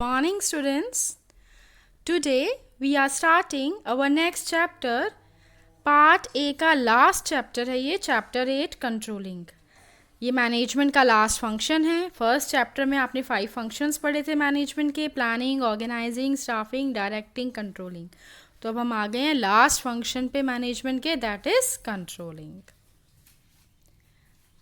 Morning, students. Today we are starting our next chapter. Part A का last chapter है ये, chapter 8 controlling. ये management का last function है। फर्स्ट चैप्टर में आपने 5 फंक्शंस पढ़े थे मैनेजमेंट के, planning, organising, staffing, directing, controlling. तो अब हम आ गए हैं लास्ट फंक्शन पे मैनेजमेंट के, that is controlling.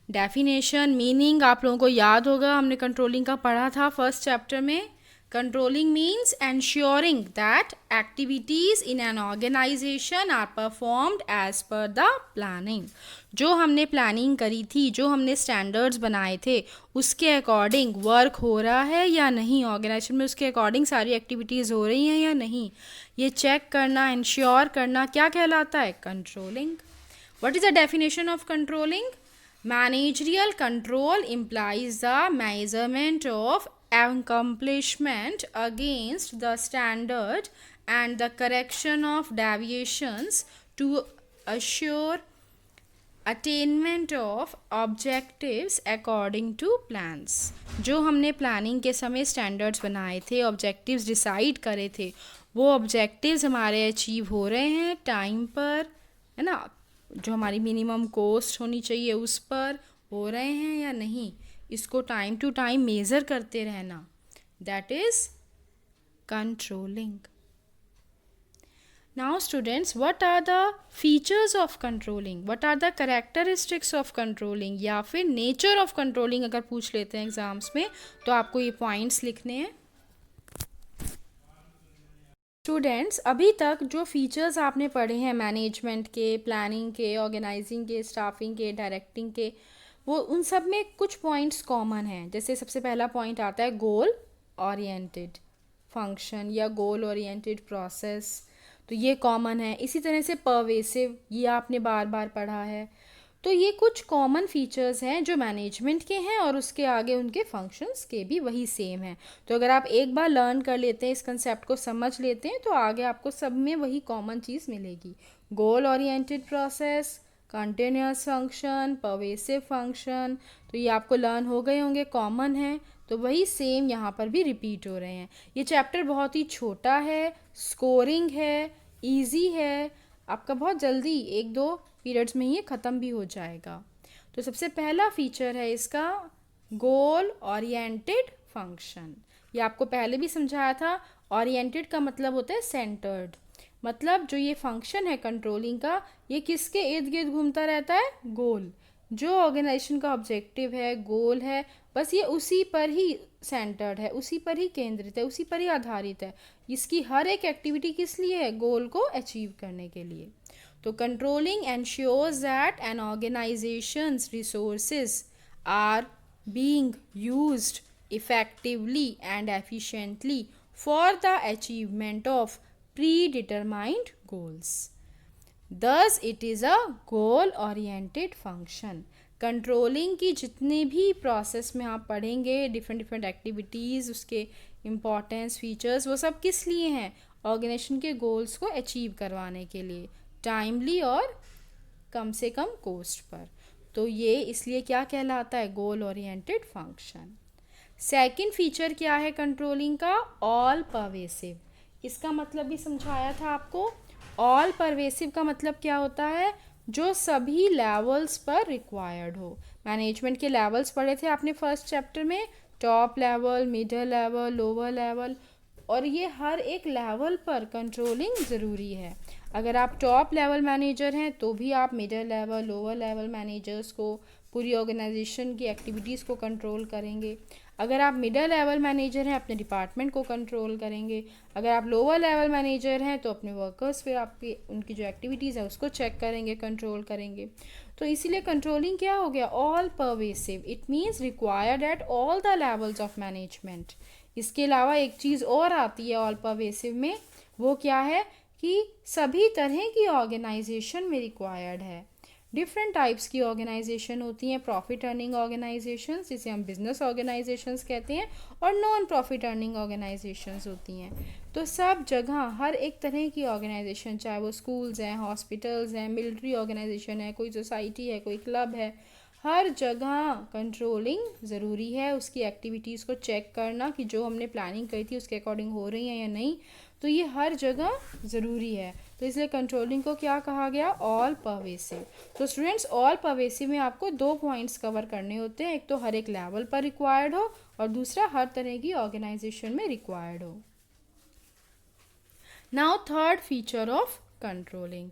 Definition, meaning आप लोगों को याद होगा, हमने कंट्रोलिंग का पढ़ा था फर्स्ट चैप्टर में। Controlling means ensuring that activities in an organization are performed as per the planning। जो हमने प्लानिंग करी थी, जो हमने स्टैंडर्ड्स बनाए थे, उसके अकॉर्डिंग वर्क हो रहा है या नहीं, ऑर्गेनाइजेशन में उसके अकॉर्डिंग सारी एक्टिविटीज़ हो रही हैं या नहीं, ये चेक करना, इंश्योर करना क्या कहलाता है? Controlling. What is the definition of controlling? Managerial control implies the measurement of accomplishment against the standard and the correction of deviations to assure attainment of objectives according to plans। जो हमने planning के समय standards बनाए थे, objectives decide करे थे, वो objectives हमारे अचीव हो रहे हैं टाइम पर, है ना, जो हमारी मिनिमम कॉस्ट होनी चाहिए उस पर हो रहे हैं या नहीं, इसको टाइम टू टाइम मेज़र करते रहना, that is controlling. Now students, what are the features of controlling, what are the characteristics of controlling, या फिर नेचर ऑफ कंट्रोलिंग अगर पूछ लेते हैं एग्जाम्स में तो आपको ये पॉइंट्स लिखने हैं। स्टूडेंट्स, अभी तक जो फीचर्स आपने पढ़े हैं मैनेजमेंट के, प्लानिंग के, ऑर्गेनाइजिंग के, स्टाफिंग के, डायरेक्टिंग के, वो उन सब में कुछ पॉइंट्स कॉमन हैं। जैसे सबसे पहला पॉइंट आता है गोल ओरिएंटेड फंक्शन या गोल ओरिएंटेड प्रोसेस, तो ये कॉमन है। इसी तरह से परवेसिव, ये आपने बार बार पढ़ा है। तो ये कुछ कॉमन फीचर्स हैं जो मैनेजमेंट के हैं और उसके आगे उनके फंक्शंस के भी वही सेम हैं। तो अगर आप एक बार लर्न कर लेते हैं, इस कंसेप्ट को समझ लेते हैं, तो आगे आपको सब में वही कॉमन चीज़ मिलेगी। Goal oriented process, continuous function, pervasive function, तो ये आपको लर्न हो गए होंगे, कॉमन है। तो वही सेम यहाँ पर भी रिपीट हो रहे हैं। ये चैप्टर बहुत ही छोटा है, स्कोरिंग है, ईजी है, आपका बहुत जल्दी 1-2 पीरियड्स में ये ख़त्म भी हो जाएगा। तो सबसे पहला फीचर है इसका गोल ओरिएंटेड फंक्शन। ये आपको पहले भी समझाया था। ओरिएंटेड का मतलब होता है सेंटर्ड, मतलब जो ये फंक्शन है कंट्रोलिंग का, ये किसके इर्द गिर्द घूमता रहता है? गोल। जो ऑर्गेनाइजेशन का ऑब्जेक्टिव है, गोल है, बस ये उसी पर ही सेंटर्ड है, उसी पर ही केंद्रित है, उसी पर ही आधारित है। इसकी हर एक एक्टिविटी किस लिए है? गोल को अचीव करने के लिए। तो controlling ensures that an organization's resources are being used effectively and efficiently for the achievement of predetermined goals. Thus it is a goal oriented function। Controlling की जितने भी प्रोसेस में आप पढ़ेंगे, डिफरेंट डिफरेंट एक्टिविटीज़, उसके इम्पॉर्टेंस, फीचर्स, वो सब किस लिए हैं? ऑर्गेनाइजेशन के गोल्स को अचीव करवाने के लिए, टाइमली और कम से कम कॉस्ट पर। तो ये इसलिए क्या कहलाता है? Goal oriented function. Second feature क्या है कंट्रोलिंग का? All pervasive. इसका मतलब भी समझाया था आपको। ऑल परवेसिव का मतलब क्या होता है? जो सभी लेवल्स पर रिक्वायर्ड हो। मैनेजमेंट के लेवल्स पढ़े थे आपने फर्स्ट चैप्टर में, top level, middle level, lower level, और ये हर एक लेवल पर कंट्रोलिंग ज़रूरी है। अगर आप टॉप लेवल मैनेजर हैं तो भी आप middle level, lower level managers को, पूरी ऑर्गेनाइजेशन की एक्टिविटीज़ को कंट्रोल करेंगे। अगर आप मिडिल लेवल मैनेजर हैं, अपने डिपार्टमेंट को कंट्रोल करेंगे। अगर आप लोअर लेवल मैनेजर हैं तो अपने वर्कर्स, फिर आपकी उनकी जो एक्टिविटीज़ है उसको चेक करेंगे, कंट्रोल करेंगे। तो इसीलिए कंट्रोलिंग क्या हो गया? All pervasive. It means required at all the levels of management. इसके अलावा एक चीज़ और आती है ऑल परवेसिव में, वो क्या है कि सभी तरह की ऑर्गेनाइजेशन में रिक्वायर्ड है। डिफरेंट टाइप्स की ऑर्गेनाइजेशन होती हैं, प्रॉफिट अर्निंग ऑर्गेनाइजेशंस जिसे हम बिजनेस ऑर्गेनाइजेशंस कहते हैं, और नॉन प्रॉफिट अर्निंग ऑर्गेनाइजेशंस होती हैं। तो सब जगह हर एक तरह की ऑर्गेनाइजेशन, चाहे वो स्कूल्स हैं, हॉस्पिटल्स हैं, मिलिट्री ऑर्गेनाइजेशन है, कोई सोसाइटी है, कोई क्लब है, हर जगह कंट्रोलिंग ज़रूरी है, उसकी एक्टिविटीज़ को चेक करना कि जो हमने प्लानिंग करी थी उसके अकॉर्डिंग हो रही हैं या नहीं, तो ये हर जगह ज़रूरी है। तो इसलिए कंट्रोलिंग को क्या कहा गया, ऑल परवेसिव। तो स्टूडेंट्स ऑल परवेसिव में आपको 2 पॉइंट्स कवर करने होते हैं, एक तो हर एक लेवल पर रिक्वायर्ड हो और दूसरा हर तरह की ऑर्गेनाइजेशन में रिक्वायर्ड हो। Now third feature of controlling,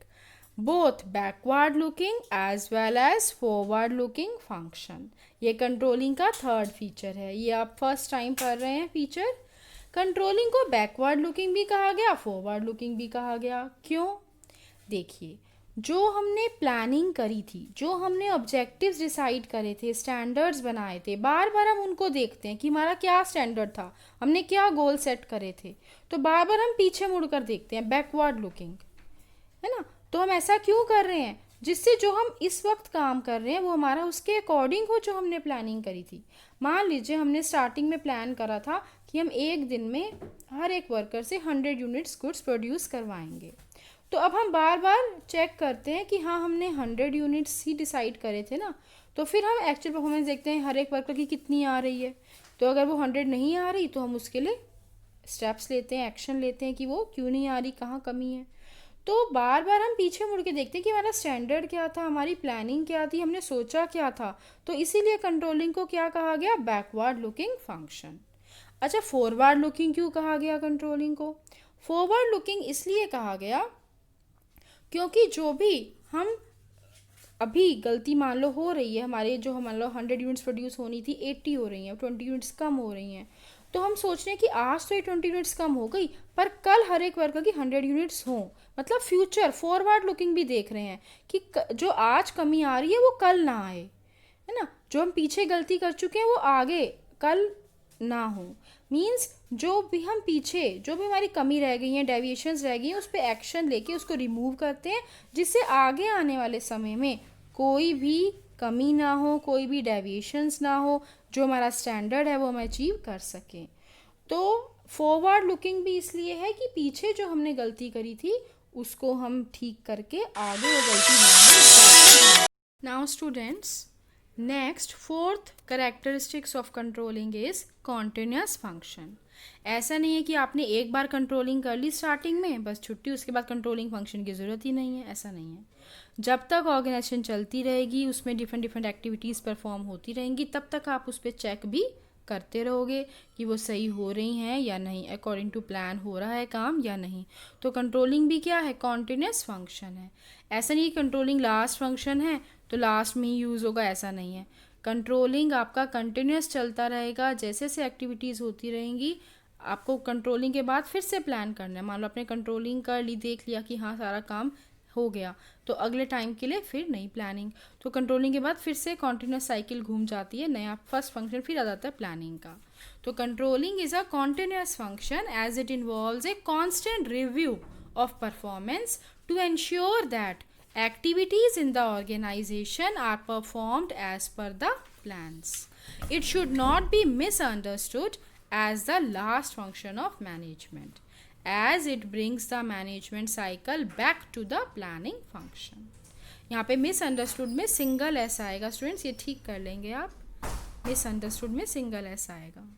both backward looking as well as forward looking function. ये कंट्रोलिंग का थर्ड फीचर है, ये आप फर्स्ट टाइम पढ़ रहे हैं फीचर। कंट्रोलिंग को बैकवर्ड लुकिंग भी कहा गया, फॉरवर्ड लुकिंग भी कहा गया। क्यों? देखिए, जो हमने प्लानिंग करी थी, जो हमने ऑब्जेक्टिव्स डिसाइड करे थे, स्टैंडर्ड्स बनाए थे, बार बार हम उनको देखते हैं कि हमारा क्या स्टैंडर्ड था, हमने क्या गोल सेट करे थे, तो बार बार हम पीछे मुड़कर देखते हैं, बैकवर्ड लुकिंग, है ना। तो हम ऐसा क्यों कर रहे हैं, जिससे जो हम इस वक्त काम कर रहे हैं वो हमारा उसके अकॉर्डिंग हो जो हमने प्लानिंग करी थी। मान लीजिए हमने स्टार्टिंग में प्लान करा था कि हम एक दिन में हर एक वर्कर से 100 यूनिट्स गुड्स प्रोड्यूस करवाएंगे। तो अब हम बार बार चेक करते हैं कि हाँ हमने 100 यूनिट्स ही डिसाइड करे थे ना, तो फिर हम एक्चुअल परफॉर्मेंस देखते हैं हर एक वर्कर की कितनी आ रही है। तो अगर वो 100 नहीं आ रही तो हम उसके लिए स्टेप्स लेते हैं, एक्शन लेते हैं कि वो क्यों नहीं आ रही, कहाँ कमी है। तो बार बार हम पीछे मुड़ के देखते हैं कि हमारा स्टैंडर्ड क्या था, हमारी प्लानिंग क्या थी, हमने सोचा क्या था। तो इसीलिए कंट्रोलिंग को क्या कहा गया, बैकवर्ड लुकिंग फंक्शन। अच्छा, फॉरवर्ड लुकिंग क्यों कहा गया कंट्रोलिंग को? फॉरवर्ड लुकिंग इसलिए कहा गया क्योंकि जो भी हम अभी गलती मान लो हो रही है हमारे, जो मान लो 100 यूनिट्स प्रोड्यूस होनी थी 80 हो रही हैं, 20 यूनिट्स कम हो रही हैं, तो हम सोच रहे हैं कि आज तो ये 20 यूनिट्स कम हो गई, पर कल हर एक वर्कर की 100 यूनिट्स हों। मतलब फ्यूचर फॉरवर्ड लुकिंग भी देख रहे हैं कि जो आज कमी आ रही है वो कल ना आए, है ना। जो हम पीछे गलती कर चुके हैं वो आगे कल ना हो। मीन्स जो भी हम पीछे, जो भी हमारी कमी रह गई है, डेविएशंस रह गई हैं, उस पर एक्शन लेके उसको रिमूव करते हैं, जिससे आगे आने वाले समय में कोई भी कमी ना हो, कोई भी डेविएशंस ना हो, जो हमारा स्टैंडर्ड है वो हम अचीव कर सकें। तो फॉरवर्ड लुकिंग भी इसलिए है कि पीछे जो हमने गलती करी थी उसको हम ठीक करके आगे वो गलती ना हो। Now students, next fourth characteristics of controlling is continuous function. ऐसा नहीं है कि आपने एक बार कंट्रोलिंग कर ली स्टार्टिंग में बस छुट्टी, उसके बाद कंट्रोलिंग फंक्शन की ज़रूरत ही नहीं है, ऐसा नहीं है। जब तक ऑर्गेनाइजेशन चलती रहेगी, उसमें डिफरेंट डिफरेंट एक्टिविटीज़ परफॉर्म होती रहेंगी, तब तक आप उस पर चेक भी करते रहोगे कि वो सही हो रही हैं या नहीं, अकॉर्डिंग टू प्लान हो रहा है काम या नहीं। तो कंट्रोलिंग भी क्या है, कॉन्टिन्यूस फंक्शन है। ऐसा नहीं कंट्रोलिंग लास्ट फंक्शन है तो लास्ट में ही यूज़ होगा, ऐसा नहीं है। कंट्रोलिंग आपका कंटिन्यूस चलता रहेगा, जैसे जैसे एक्टिविटीज़ होती रहेंगी आपको कंट्रोलिंग के बाद फिर से प्लान करना है। मान लो आपने कंट्रोलिंग कर ली, देख लिया कि हाँ सारा काम हो गया, तो अगले टाइम के लिए फिर नई प्लानिंग। तो कंट्रोलिंग के बाद फिर से कॉन्टिन्यूस साइकिल घूम जाती है, नया फर्स्ट फंक्शन फिर आ जाता है प्लानिंग का। तो controlling is a continuous function as it involves a constant review of performance to ensure that activities in the organization are performed as per the plans. It should not be misunderstood as the last function of management, as it brings the management cycle back to the planning function. यहाँ पे misunderstood में single ऐसा आएगा students, ये ठीक कर लेंगे आप, मिसअंडरस्टूड में सिंगल ऐसा आएगा।